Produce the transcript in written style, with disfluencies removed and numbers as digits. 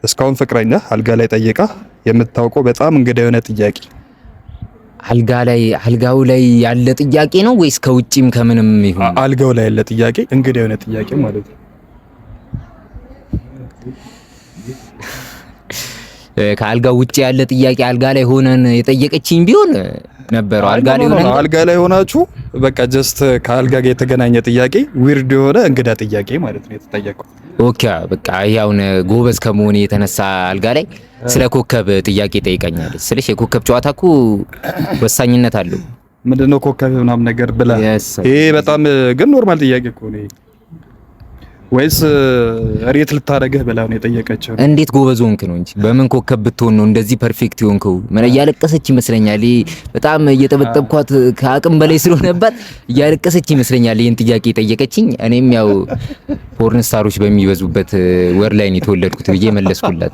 እስካሁን ፍቅረኛ አልጋ ላይ ጠይቃ የምታውቀው በጣም እንግዳ የሆነ ጥያቄ? አልጋው ላይ ያለ ጥያቄ ነው ወይስ ከውጪም ከምንም ይሁን? አልጋው ላይ ያለ ጥያቄ፣ እንግዳ የሆነ ጥያቄ ማለት ነው። ከአልጋው ውጪ ያለ ጥያቄ አልጋ ላይ ሆነን የጠየቀችኝ ቢሆን ነበረው። አልጋ ላይ ሆናችሁ በቃ ጀስት ከአልጋ ጋር የተገናኘ ጥያቄ፣ ዊርድ የሆነ እንግዳ ጥያቄ ማለት ነው የተጠየቀው። ኦኬ በቃ ያውን ጎበዝ ከመሆኔ የተነሳ አልጋ ላይ ስለ ኮከብ ጥያቄ ጠይቀኛለች። ስለሽ የኮከብ ጨዋታ እኮ ወሳኝነት አለው። ምንድነው ኮከብ ምናምን ነገር ብላ ይሄ በጣም ግን ኖርማል ጥያቄ እኮ ነው። ወይስ ሬት ልታረገህ ብላ ነው የጠየቀችው? እንዴት ጎበዝ ሆንክ ነው እንጂ በምን ኮከብ ብትሆን ነው እንደዚህ ፐርፌክት ሆንከው? ምን እያለቀሰች ይመስለኛል። በጣም እየጠበጠብኳት ከአቅም በላይ ስለሆነባት እያለቀሰች ይመስለኛል ይሄን ጥያቄ ጠየቀችኝ። እኔም ያው ፖርን ስታሮች በሚበዙበት ወር ላይ ነው የተወለድኩት ብዬ መለስኩላት።